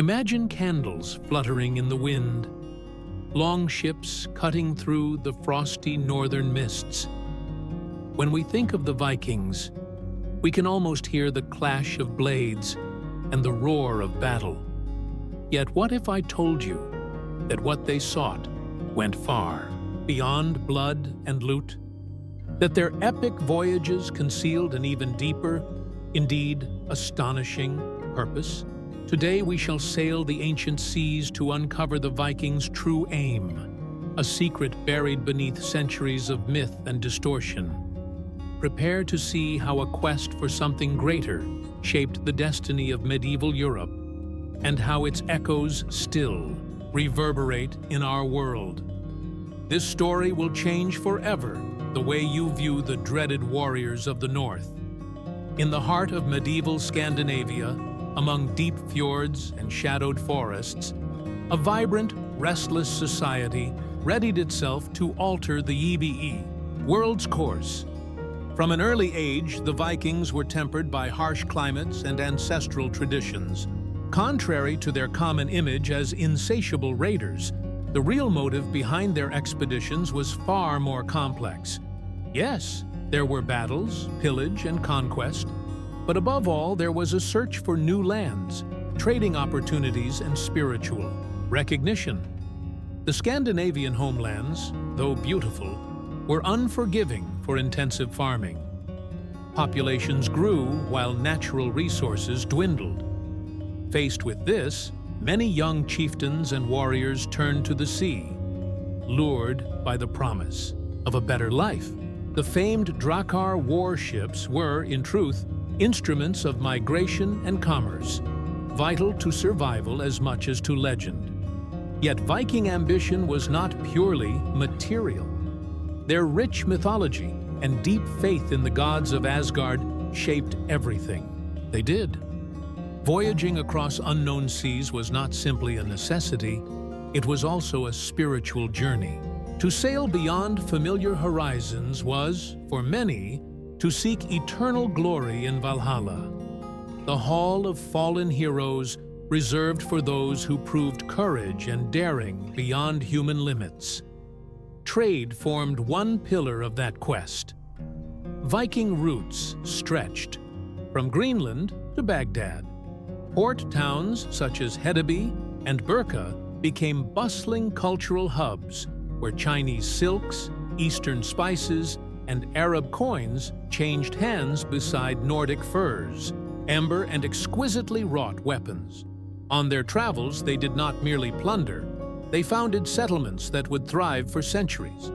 Imagine candles fluttering in the wind, long ships cutting through the frosty northern mists. When we think of the Vikings, we can almost hear the clash of blades and the roar of battle. Yet what if I told you that what they sought went far, beyond blood and loot? That their epic voyages concealed an even deeper, indeed astonishing, purpose? Today we shall sail the ancient seas to uncover the Vikings' true aim, a secret buried beneath centuries of myth and distortion. Prepare to see how a quest for something greater shaped the destiny of medieval Europe, and how its echoes still reverberate in our world. This story will change forever the way you view the dreaded warriors of the North. In the heart of medieval Scandinavia, among deep fjords and shadowed forests, a vibrant, restless society readied itself to alter the world's course. From an early age, the Vikings were tempered by harsh climates and ancestral traditions. Contrary to their common image as insatiable raiders, the real motive behind their expeditions was far more complex. Yes, there were battles, pillage, and conquest, but above all, there was a search for new lands, trading opportunities, and spiritual recognition. The Scandinavian homelands, though beautiful, were unforgiving for intensive farming. Populations grew while natural resources dwindled. Faced with this, many young chieftains and warriors turned to the sea, lured by the promise of a better life. The famed Drakkar warships were, in truth, instruments of migration and commerce, vital to survival as much as to legend. Yet Viking ambition was not purely material. Their rich mythology and deep faith in the gods of Asgard shaped everything they did. Voyaging across unknown seas was not simply a necessity, it was also a spiritual journey. To sail beyond familiar horizons was, for many, to seek eternal glory in Valhalla, the hall of fallen heroes reserved for those who proved courage and daring beyond human limits. Trade formed one pillar of that quest. Viking routes stretched from Greenland to Baghdad. Port towns such as Hedeby and Birka became bustling cultural hubs where Chinese silks, Eastern spices, and Arab coins changed hands beside Nordic furs, amber, and exquisitely wrought weapons. On their travels, they did not merely plunder, they founded settlements that would thrive for centuries.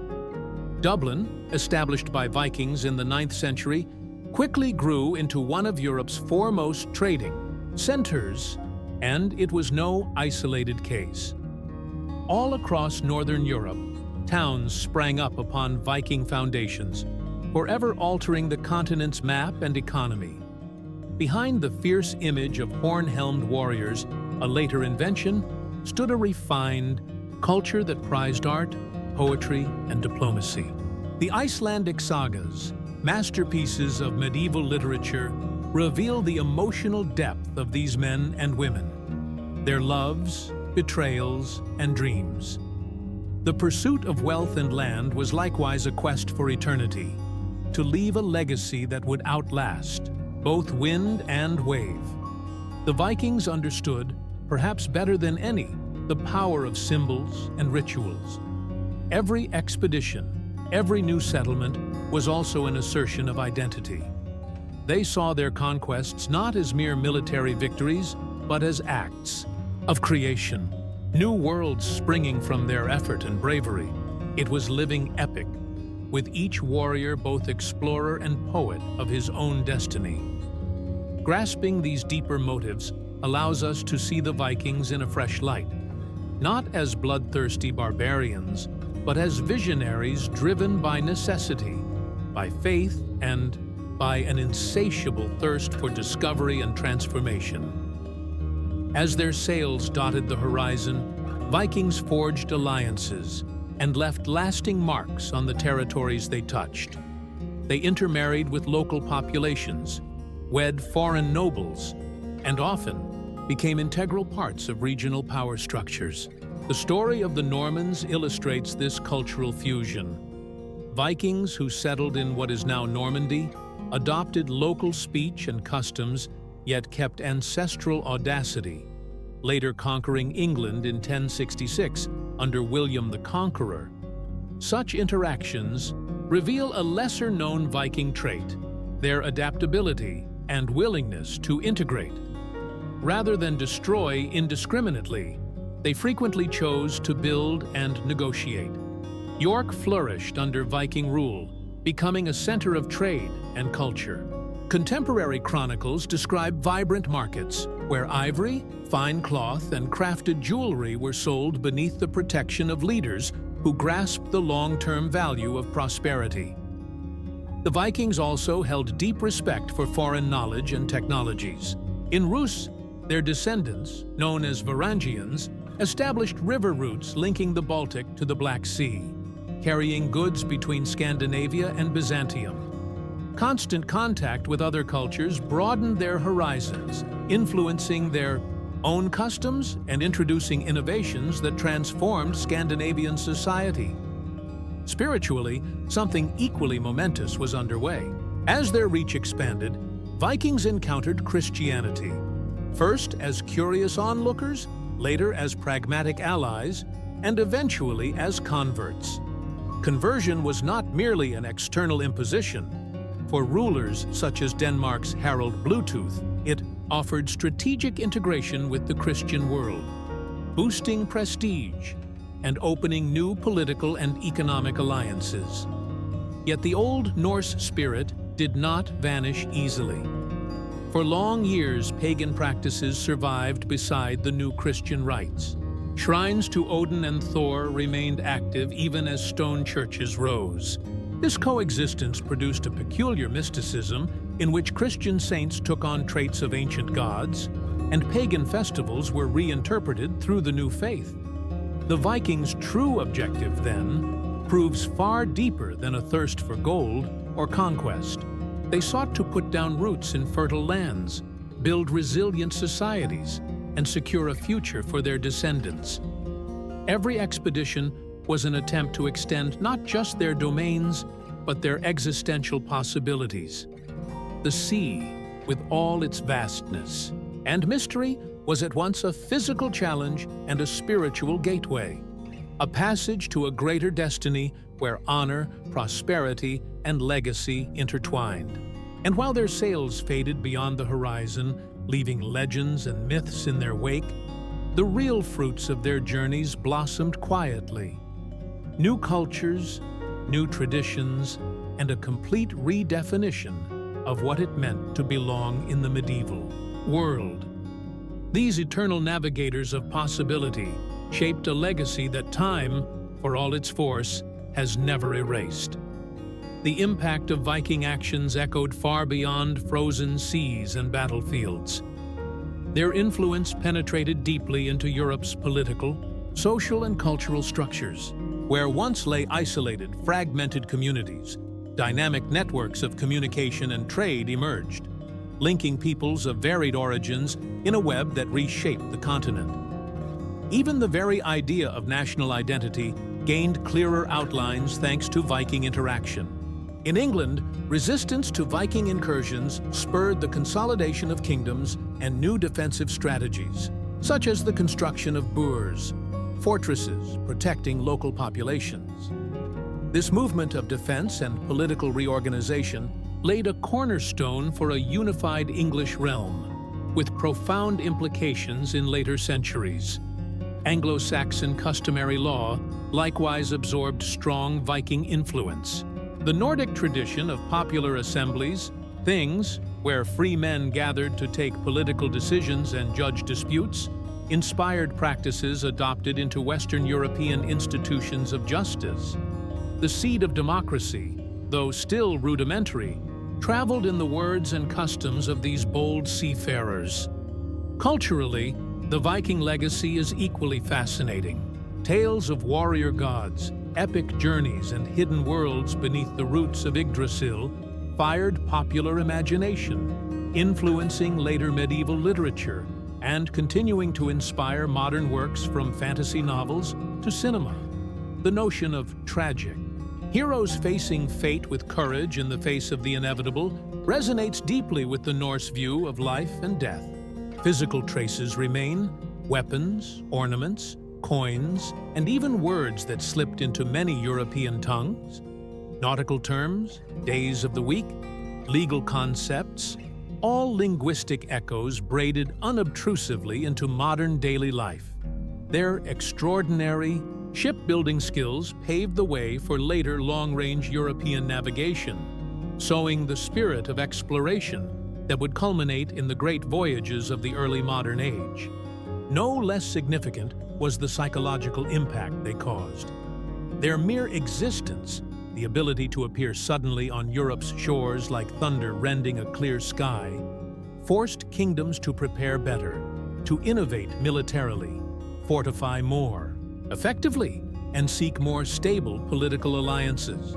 Dublin, established by Vikings in the 9th century, quickly grew into one of Europe's foremost trading centers, and it was no isolated case. All across northern Europe, towns sprang up upon Viking foundations, forever altering the continent's map and economy. Behind the fierce image of horn-helmed warriors, a later invention, stood a refined culture that prized art, poetry, and diplomacy. The Icelandic sagas, masterpieces of medieval literature, reveal the emotional depth of these men and women, their loves, betrayals, and dreams. The pursuit of wealth and land was likewise a quest for eternity, to leave a legacy that would outlast both wind and wave. The Vikings understood, perhaps better than any, the power of symbols and rituals. Every expedition, every new settlement was also an assertion of identity. They saw their conquests not as mere military victories, but as acts of creation, new worlds springing from their effort and bravery. It was living epic, with each warrior both explorer and poet of his own destiny. Grasping these deeper motives allows us to see the Vikings in a fresh light, not as bloodthirsty barbarians, but as visionaries driven by necessity, by faith, and by an insatiable thirst for discovery and transformation. As their sails dotted the horizon, Vikings forged alliances and left lasting marks on the territories they touched. They intermarried with local populations, wed foreign nobles, and often became integral parts of regional power structures. The story of the Normans illustrates this cultural fusion. Vikings who settled in what is now Normandy adopted local speech and customs, yet kept ancestral audacity, later conquering England in 1066 under William the Conqueror. Such interactions reveal a lesser-known Viking trait, their adaptability and willingness to integrate. Rather than destroy indiscriminately, they frequently chose to build and negotiate. York flourished under Viking rule, becoming a center of trade and culture. Contemporary chronicles describe vibrant markets where ivory, fine cloth, and crafted jewelry were sold beneath the protection of leaders who grasped the long-term value of prosperity. The Vikings also held deep respect for foreign knowledge and technologies. In Rus, their descendants, known as Varangians, established river routes linking the Baltic to the Black Sea, carrying goods between Scandinavia and Byzantium. Constant contact with other cultures broadened their horizons, influencing their own customs and introducing innovations that transformed Scandinavian society. Spiritually, something equally momentous was underway. As their reach expanded, Vikings encountered Christianity, first as curious onlookers, later as pragmatic allies, and eventually as converts. Conversion was not merely an external imposition. For rulers such as Denmark's Harald Bluetooth, it offered strategic integration with the Christian world, boosting prestige and opening new political and economic alliances. Yet the old Norse spirit did not vanish easily. For long years, pagan practices survived beside the new Christian rites. Shrines to Odin and Thor remained active even as stone churches rose. This coexistence produced a peculiar mysticism in which Christian saints took on traits of ancient gods, and pagan festivals were reinterpreted through the new faith. The Vikings' true objective, then, proves far deeper than a thirst for gold or conquest. They sought to put down roots in fertile lands, build resilient societies, and secure a future for their descendants. Every expedition was an attempt to extend not just their domains, but their existential possibilities. The sea, with all its vastness and mystery, was at once a physical challenge and a spiritual gateway, a passage to a greater destiny where honor, prosperity, and legacy intertwined. And while their sails faded beyond the horizon, leaving legends and myths in their wake, the real fruits of their journeys blossomed quietly. New cultures, new traditions, and a complete redefinition of what it meant to belong in the medieval world. These eternal navigators of possibility shaped a legacy that time, for all its force, has never erased. The impact of Viking actions echoed far beyond frozen seas and battlefields. Their influence penetrated deeply into Europe's political, social, and cultural structures. Where once lay isolated, fragmented communities, dynamic networks of communication and trade emerged, linking peoples of varied origins in a web that reshaped the continent. Even the very idea of national identity gained clearer outlines thanks to Viking interaction. In England, resistance to Viking incursions spurred the consolidation of kingdoms and new defensive strategies, such as the construction of boors, fortresses protecting local populations. This movement of defense and political reorganization laid a cornerstone for a unified English realm, with profound implications in later centuries. Anglo-Saxon customary law likewise absorbed strong Viking influence. The Nordic tradition of popular assemblies, things where free men gathered to take political decisions and judge disputes, inspired practices adopted into Western European institutions of justice. The seed of democracy, though still rudimentary, traveled in the words and customs of these bold seafarers. Culturally, the Viking legacy is equally fascinating. Tales of warrior gods, epic journeys, and hidden worlds beneath the roots of Yggdrasil fired popular imagination, influencing later medieval literature and continuing to inspire modern works from fantasy novels to cinema. The notion of tragic, heroes facing fate with courage in the face of the inevitable, resonates deeply with the Norse view of life and death. Physical traces remain: weapons, ornaments, coins, and even words that slipped into many European tongues. Nautical terms, days of the week, legal concepts, all linguistic echoes braided unobtrusively into modern daily life. Their extraordinary shipbuilding skills paved the way for later long-range European navigation, sowing the spirit of exploration that would culminate in the great voyages of the early modern age. No less significant was the psychological impact they caused. Their mere existence, the ability to appear suddenly on Europe's shores like thunder rending a clear sky, forced kingdoms to prepare better, to innovate militarily, fortify more effectively, and seek more stable political alliances.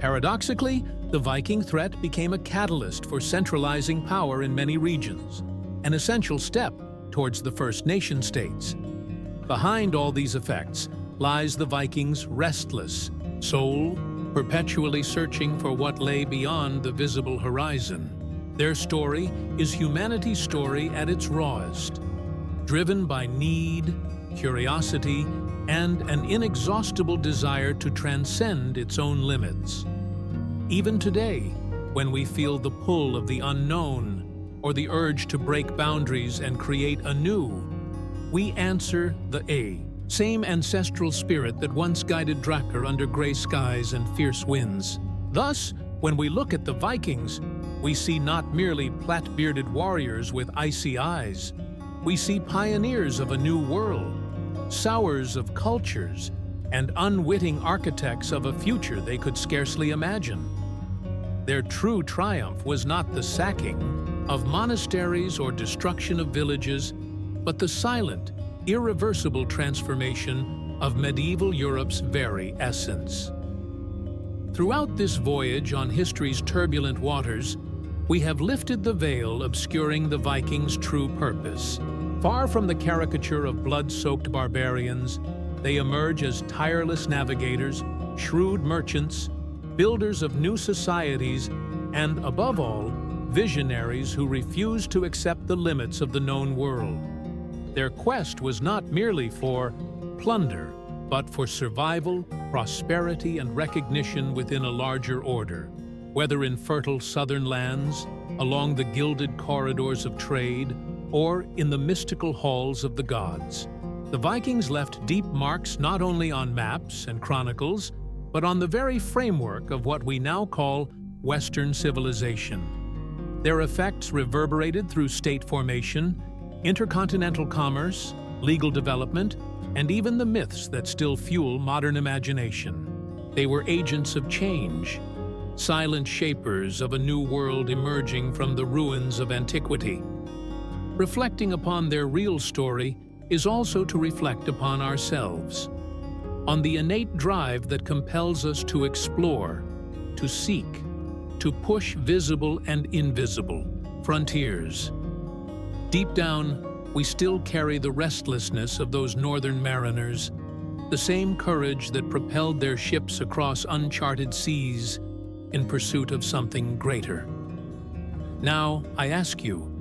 Paradoxically, the Viking threat became a catalyst for centralizing power in many regions, an essential step towards the first nation-states. Behind all these effects lies the Vikings' restless soul, perpetually searching for what lay beyond the visible horizon. Their story is humanity's story at its rawest, driven by need, curiosity, and an inexhaustible desire to transcend its own limits. Even today, when we feel the pull of the unknown or the urge to break boundaries and create anew, we answer the same ancestral spirit that once guided Drakar under gray skies and fierce winds. Thus, when we look at the Vikings, we see not merely plait-bearded warriors with icy eyes. We see pioneers of a new world, sowers of cultures, and unwitting architects of a future they could scarcely imagine. Their true triumph was not the sacking of monasteries or destruction of villages, but the silent, irreversible transformation of medieval Europe's very essence. Throughout this voyage on history's turbulent waters, we have lifted the veil obscuring the Vikings' true purpose. Far from the caricature of blood-soaked barbarians, they emerge as tireless navigators, shrewd merchants, builders of new societies, and, above all, visionaries who refuse to accept the limits of the known world. Their quest was not merely for plunder, but for survival, prosperity, and recognition within a larger order. Whether in fertile southern lands, along the gilded corridors of trade, or in the mystical halls of the gods, the Vikings left deep marks not only on maps and chronicles, but on the very framework of what we now call Western civilization. Their effects reverberated through state formation, intercontinental commerce, legal development, and even the myths that still fuel modern imagination. They were agents of change, silent shapers of a new world emerging from the ruins of antiquity. Reflecting upon their real story is also to reflect upon ourselves, on the innate drive that compels us to explore, to seek, to push visible and invisible frontiers. Deep down, we still carry the restlessness of those northern mariners, the same courage that propelled their ships across uncharted seas in pursuit of something greater. Now, I ask you,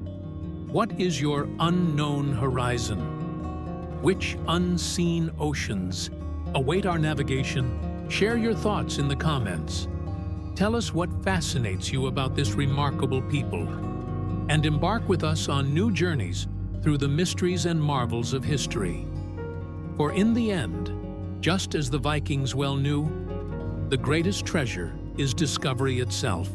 what is your unknown horizon? Which unseen oceans await our navigation? Share your thoughts in the comments. Tell us what fascinates you about this remarkable people, and embark with us on new journeys through the mysteries and marvels of history. For in the end, just as the Vikings well knew, the greatest treasure is discovery itself.